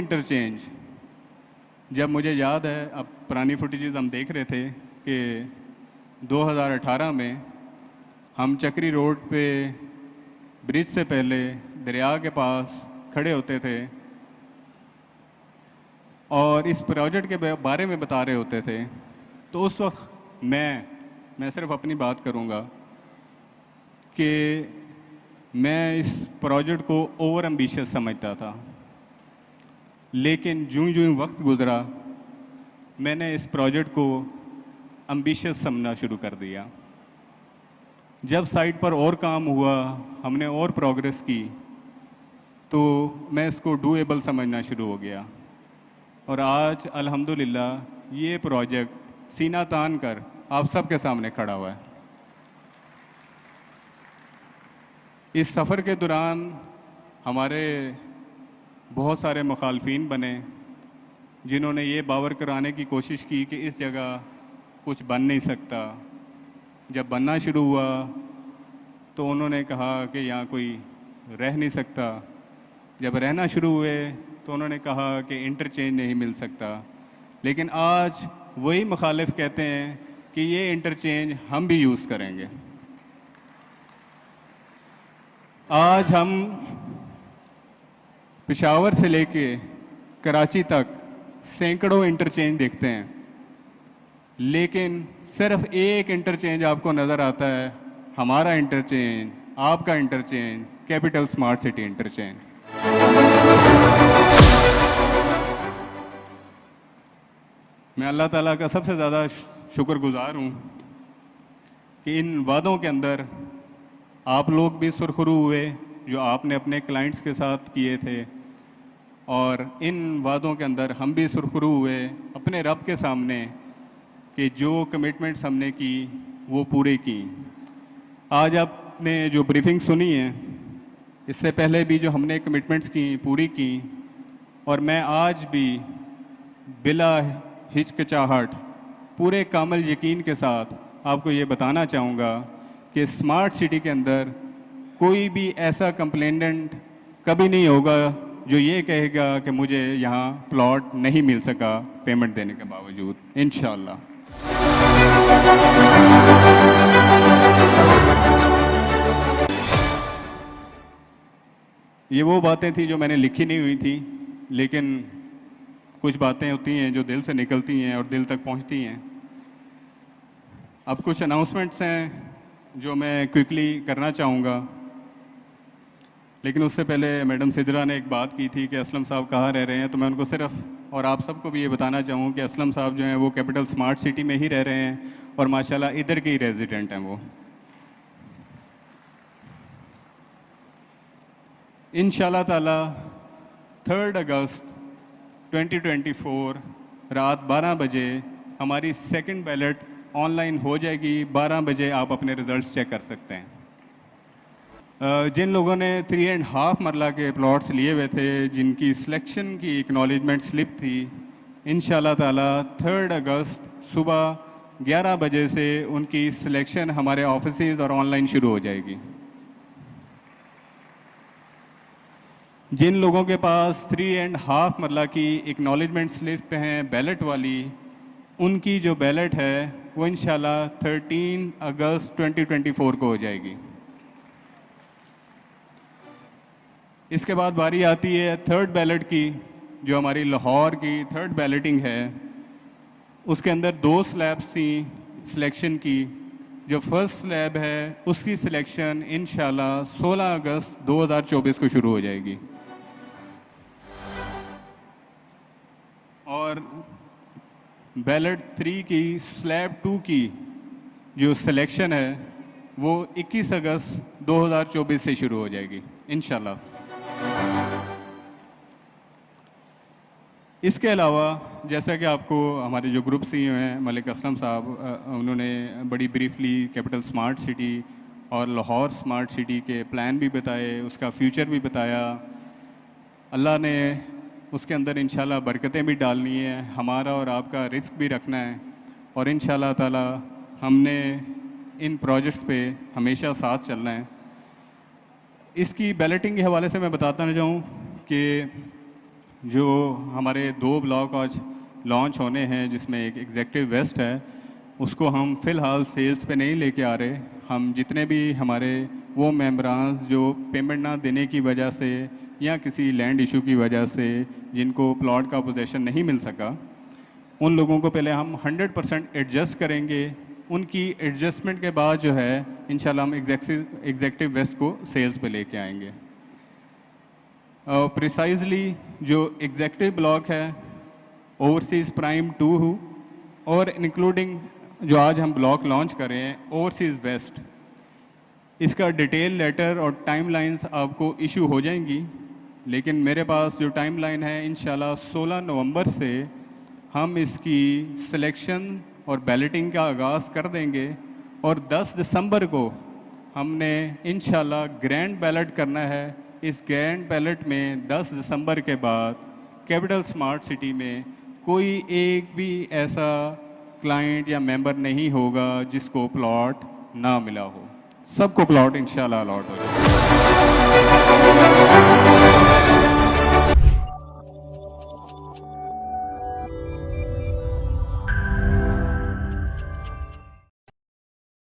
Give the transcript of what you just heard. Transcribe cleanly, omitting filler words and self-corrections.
Interchange, जब मुझे याद है, अब पुरानी फुटेजेस हम देख रहे थे कि 2018 में हम चक्री रोड पे ब्रिज से पहले दरिया के पास खड़े होते थे और इस प्रोजेक्ट के बारे में बता रहे होते थे। तो उस वक्त मैं सिर्फ अपनी बात करूंगा कि मैं इस प्रोजेक्ट को ओवर एम्बिशियस समझता था, लेकिन जूं जूं वक्त गुजरा मैंने इस प्रोजेक्ट को एम्बिशियस समझना शुरू कर दिया। जब साइट पर और काम हुआ, हमने और प्रोग्रेस की, तो मैं इसको डूएबल समझना शुरू हो गया और आज अल्हम्दुलिल्लाह ये प्रोजेक्ट सीना तान कर आप सबके सामने खड़ा हुआ है। इस सफ़र के दौरान हमारे बहुत सारे मुखालफीन बने जिन्होंने ये बावर कराने की कोशिश की कि इस जगह कुछ बन नहीं सकता। जब बनना शुरू हुआ तो उन्होंने कहा कि यहाँ कोई रह नहीं सकता। जब रहना शुरू हुए तो उन्होंने कहा कि इंटरचेंज नहीं मिल सकता। लेकिन आज वही मुखालिफ कहते हैं कि ये इंटरचेंज हम भी यूज़ करेंगे। आज हम पेशावर से लेके कराची तक सैकड़ों इंटरचेंज देखते हैं, लेकिन सिर्फ एक इंटरचेंज आपको नज़र आता है, हमारा इंटरचेंज, आपका interchange, capital smart city interchange. मैं अल्लाह ताला का सबसे ज़्यादा शुक्रगुजार हूँ कि इन वादों के अंदर आप लोग भी सुरखरू हुए जो आपने अपने क्लाइंट्स के साथ किए थे, और इन वादों के अंदर हम भी सुरखरू हुए अपने रब के सामने कि जो कमिटमेंट्स हमने की वो पूरे की। आज आपने जो ब्रीफिंग सुनी है, इससे पहले भी जो हमने कमिटमेंट्स की पूरी की, और मैं आज भी बिला हिचकिचाहट पूरे कामिल यकीन के साथ आपको ये बताना चाहूँगा कि स्मार्ट सिटी के अंदर कोई भी ऐसा कंप्लेनेंट कभी नहीं होगा जो ये कहेगा कि मुझे यहाँ प्लॉट नहीं मिल सका पेमेंट देने के बावजूद, इंशाअल्लाह। ये वो बातें थी जो मैंने लिखी नहीं हुई थी, लेकिन कुछ बातें होती हैं जो दिल से निकलती हैं और दिल तक पहुंचती हैं। अब कुछ अनाउंसमेंट्स हैं जो मैं क्विकली करना चाहूँगा, लेकिन उससे पहले मैडम सिद्रा ने एक बात की थी कि असलम साहब कहाँ रह रहे हैं, तो मैं उनको सिर्फ और आप सबको भी ये बताना चाहूँ कि असलम साहब जो हैं वो कैपिटल स्मार्ट सिटी में ही रह रहे हैं और माशाल्लाह इधर के ही रेजिडेंट हैं वो। इंशाल्लाह ताला 3 अगस्त 2024 रात 12 बजे हमारी सेकंड बैलेट ऑनलाइन हो जाएगी। 12 बजे आप अपने रिज़ल्ट्स चेक कर सकते हैं। जिन लोगों ने 3.5 मरला के प्लॉट्स लिए हुए थे, जिनकी सिलेक्शन की एक्नॉलेजमेंट स्लिप थी, इंशाल्लाह ताला 3 अगस्त सुबह 11 बजे से उनकी सिलेक्शन हमारे ऑफिसेज और ऑनलाइन शुरू हो जाएगी। जिन लोगों के पास 3.5 मरला की एक्नॉलेजमेंट स्लिप हैं बैलेट वाली, उनकी जो बैलेट है वो इंशाल्लाह 13 अगस्त 2024 को हो जाएगी। इसके बाद बारी आती है थर्ड बैलेट की, जो हमारी लाहौर की थर्ड बैलेटिंग है। उसके अंदर 2 स्लैब्स थी सिलेक्शन की। जो फर्स्ट स्लैब है उसकी सिलेक्शन इंशाल्लाह 16 अगस्त 2024 को शुरू हो जाएगी, और बैलेट 3 की स्लैब 2 की जो सिलेक्शन है वो 21 अगस्त 2024 से शुरू हो जाएगी इंशाल्लाह। इसके अलावा जैसा कि आपको हमारे जो ग्रुप सीईओ हैं मलिक असलम साहब, उन्होंने बड़ी ब्रीफली कैपिटल स्मार्ट सिटी और लाहौर स्मार्ट सिटी के प्लान भी बताए, उसका फ्यूचर भी बताया। अल्लाह ने उसके अंदर इंशाल्लाह बरकतें भी डालनी है, हमारा और आपका रिस्क भी रखना है, और इंशाल्लाह ताला हमने इन प्रोजेक्ट्स पे हमेशा साथ चलना है। इसकी बैलेटिंग के हवाले से मैं बताता चाहूँ कि जो हमारे 2 ब्लॉक आज लॉन्च होने हैं, जिसमें एक एग्जेक्टिव वेस्ट है, उसको हम फ़िलहाल सेल्स पे नहीं लेके आ रहे। हम जितने भी हमारे वो मेम्बरान्स जो पेमेंट ना देने की वजह से या किसी लैंड इशू की वजह से जिनको प्लॉट का पोजेसन नहीं मिल सका, उन लोगों को पहले हम 100% एडजस्ट करेंगे। उनकी एडजस्टमेंट के बाद जो है इंशाल्लाह हम एग्जेक्टिव वेस्ट को सेल्स पे लेके आएंगे। प्रिसाइजली जो एग्जेक्टिव ब्लॉक है ओवरसीज़ प्राइम 2 और इंक्लूडिंग जो आज हम ब्लॉक लॉन्च कर रहे हैं ओवरसीज़ वेस्ट, इसका डिटेल लेटर और टाइमलाइंस आपको इशू हो जाएंगी। लेकिन मेरे पास जो टाइमलाइन है इंशाल्लाह 16 नवंबर से हम इसकी सिलेक्शन और बैलेटिंग का आगाज़ कर देंगे और 10 दिसंबर को हमने इंशाल्लाह ग्रैंड बैलेट करना है। इस ग्रैंड बैलेट में 10 दिसंबर के बाद कैपिटल स्मार्ट सिटी में कोई एक भी ऐसा क्लाइंट या मेंबर नहीं होगा जिसको प्लॉट ना मिला हो। सबको प्लॉट इंशाल्लाह अलॉट हो जाएगा।